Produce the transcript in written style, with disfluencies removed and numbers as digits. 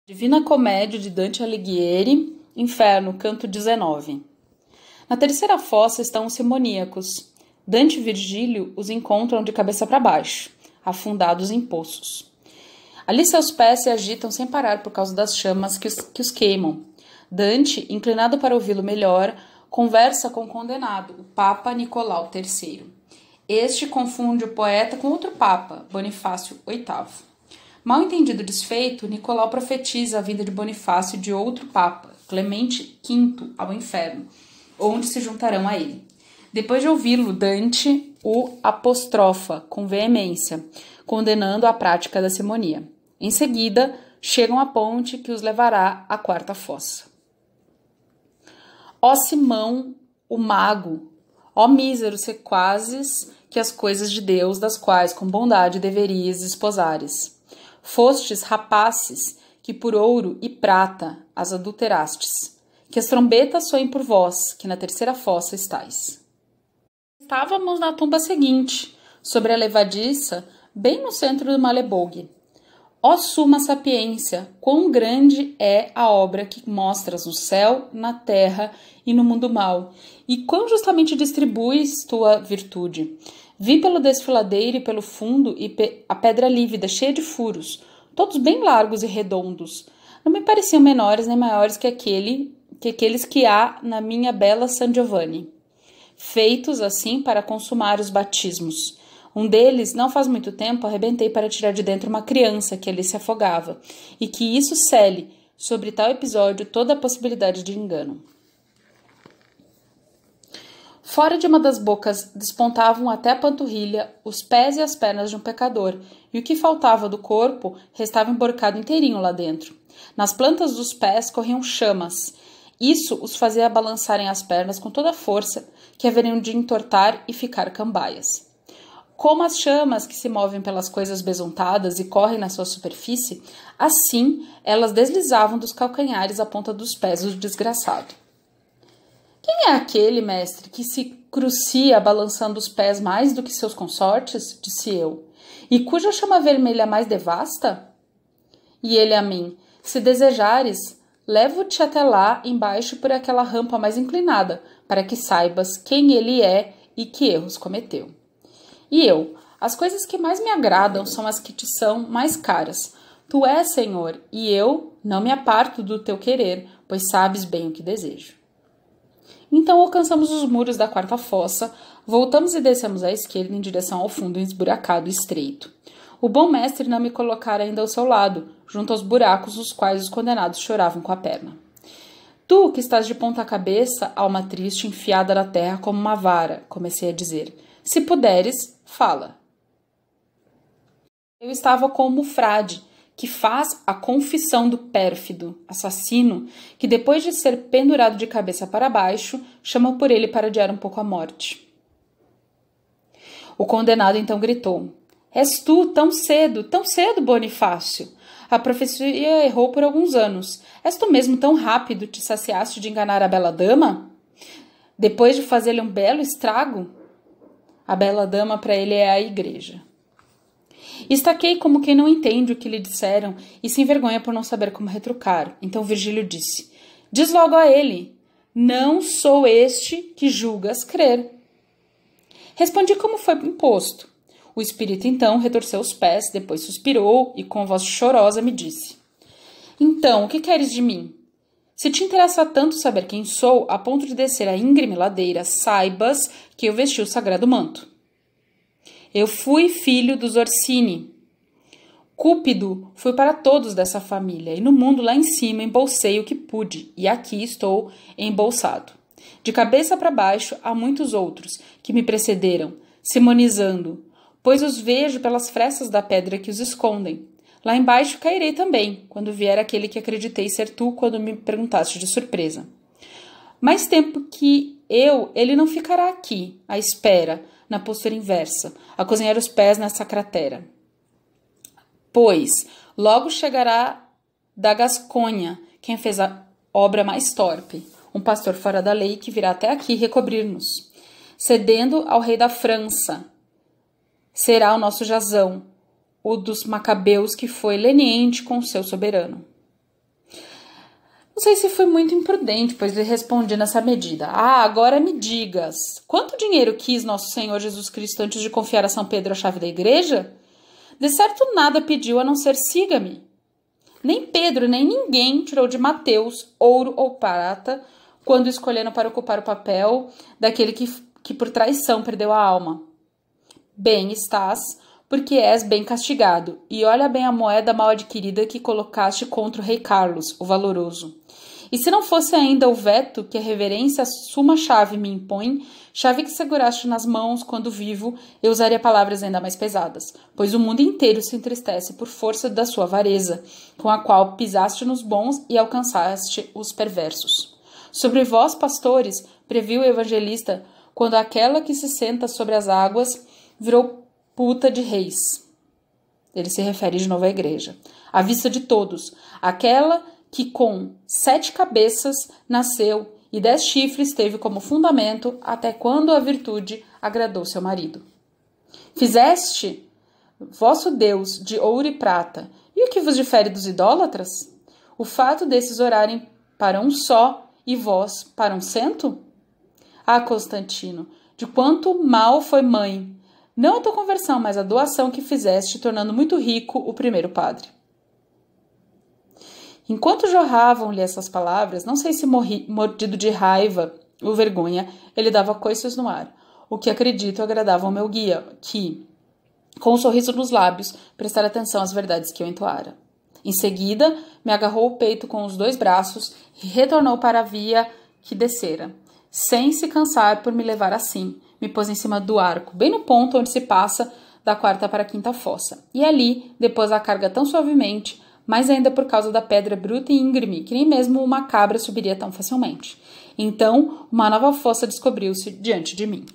Divina Comédia de Dante Alighieri, Inferno, canto 19. Na terceira fossa estão os simoníacos. Dante e Virgílio os encontram de cabeça para baixo, afundados em poços. Ali seus pés se agitam sem parar por causa das chamas que os queimam. Dante, inclinado para ouvi-lo melhor, conversa com o condenado, o Papa Nicolau III. Este confunde o poeta com outro Papa, Bonifácio VIII. Mal entendido o desfeito, Nicolau profetiza a vinda de Bonifácio e de outro Papa, Clemente V, ao inferno, onde se juntarão a ele. Depois de ouvi-lo, Dante o apostrofa com veemência, condenando a prática da simonia. Em seguida, chegam à ponte que os levará à quarta fossa. Ó Simão, o mago, ó míseros sequazes, que as coisas de Deus, das quais com bondade deverias esposares. Fostes rapaces, que por ouro e prata as adulterastes. Que as trombetas soem por vós, que na terceira fossa estáis. Estávamos na tumba seguinte, sobre a levadiça, bem no centro do Malebolge. Ó suma sapiência, quão grande é a obra que mostras no céu, na terra e no mundo mau, e quão justamente distribuis tua virtude. Vi pelo desfiladeiro e pelo fundo a pedra lívida, cheia de furos, todos bem largos e redondos. Não me pareciam menores nem maiores que aqueles que há na minha bela San Giovanni, feitos assim para consumar os batismos. Um deles, não faz muito tempo, arrebentei para tirar de dentro uma criança que ali se afogava, e que isso cele, sobre tal episódio, toda a possibilidade de engano. Fora de uma das bocas despontavam até a panturrilha os pés e as pernas de um pecador, e o que faltava do corpo restava emborcado inteirinho lá dentro. Nas plantas dos pés corriam chamas. Isso os fazia balançarem as pernas com toda a força que haveriam de entortar e ficar cambaias. Como as chamas que se movem pelas coisas besuntadas e correm na sua superfície, assim elas deslizavam dos calcanhares à ponta dos pés do desgraçado. Quem é aquele, mestre, que se crucia balançando os pés mais do que seus consortes? Disse eu. E cuja chama vermelha mais devasta? E ele a mim, se desejares, levo-te até lá embaixo por aquela rampa mais inclinada, para que saibas quem ele é e que erros cometeu. E eu, as coisas que mais me agradam são as que te são mais caras. Tu és, Senhor, e eu não me aparto do teu querer, pois sabes bem o que desejo. Então alcançamos os muros da quarta fossa, voltamos e descemos à esquerda em direção ao fundo esburacado e estreito. O bom mestre não me colocara ainda ao seu lado, junto aos buracos nos quais os condenados choravam com a perna. Tu, que estás de ponta cabeça, alma triste, enfiada na terra como uma vara, comecei a dizer. Se puderes, fala. Eu estava como o frade, que faz a confissão do pérfido assassino, que depois de ser pendurado de cabeça para baixo, chama por ele para adiar um pouco a morte. O condenado então gritou, és tu, tão cedo, Bonifácio! A profecia errou por alguns anos. És tu mesmo tão rápido te saciaste de enganar a bela dama? Depois de fazer-lhe um belo estrago? A bela dama para ele é a igreja. Estaquei como quem não entende o que lhe disseram e se envergonha por não saber como retrucar. Então Virgílio disse, diz logo a ele, não sou este que julgas crer. Respondi como foi imposto. O espírito então retorceu os pés, depois suspirou e com voz chorosa me disse, então, o que queres de mim? Se te interessa tanto saber quem sou, a ponto de descer a íngreme ladeira, saibas que eu vesti o sagrado manto. Eu fui filho dos Orsini. Cúpido fui para todos dessa família, e no mundo lá em cima embolsei o que pude, e aqui estou embolsado. De cabeça para baixo há muitos outros que me precederam, simonizando, pois os vejo pelas frestas da pedra que os escondem. Lá embaixo cairei também, quando vier aquele que acreditei ser tu quando me perguntaste de surpresa. Mais tempo que ele não ficará aqui, à espera, na postura inversa, a cozinhar os pés nessa cratera. Pois logo chegará da Gasconha quem fez a obra mais torpe, um pastor fora da lei que virá até aqui recobrir-nos. Cedendo ao rei da França, será o nosso jazão, o dos macabeus que foi leniente com o seu soberano. Não sei se fui muito imprudente, pois lhe respondi nessa medida. Agora me digas, quanto dinheiro quis nosso Senhor Jesus Cristo antes de confiar a São Pedro a chave da igreja? De certo nada pediu a não ser siga-me. Nem Pedro, nem ninguém tirou de Mateus ouro ou prata quando escolheram para ocupar o papel daquele que por traição perdeu a alma. Bem estás, porque és bem castigado, e olha bem a moeda mal adquirida que colocaste contra o rei Carlos, o valoroso. E se não fosse ainda o veto que a reverência à suma chave me impõe, chave que seguraste nas mãos quando vivo, eu usaria palavras ainda mais pesadas, pois o mundo inteiro se entristece por força da sua avareza, com a qual pisaste nos bons e alcançaste os perversos. Sobre vós, pastores, previu o evangelista, quando aquela que se senta sobre as águas virou puta de reis. Ele se refere de novo à igreja. À vista de todos, aquela que com 7 cabeças nasceu e 10 chifres teve como fundamento até quando a virtude agradou seu marido. Fizeste vosso Deus de ouro e prata, e o que vos difere dos idólatras? O fato desses orarem para um só e vós para um cento? Constantino, de quanto mal foi mãe, não a tua conversão, mas a doação que fizeste, tornando muito rico o primeiro padre. Enquanto jorravam-lhe essas palavras, não sei se mordido de raiva ou vergonha, ele dava coices no ar, o que acredito agradava ao meu guia, que, com um sorriso nos lábios, prestara atenção às verdades que eu entoara. Em seguida, me agarrou o peito com os 2 braços e retornou para a via que descera, sem se cansar por me levar assim. Me pôs em cima do arco, bem no ponto onde se passa da 4ª para a 5ª fossa, e ali depôs a carga tão suavemente, mas ainda por causa da pedra bruta e íngreme, que nem mesmo uma cabra subiria tão facilmente. Então, uma nova fossa descobriu-se diante de mim.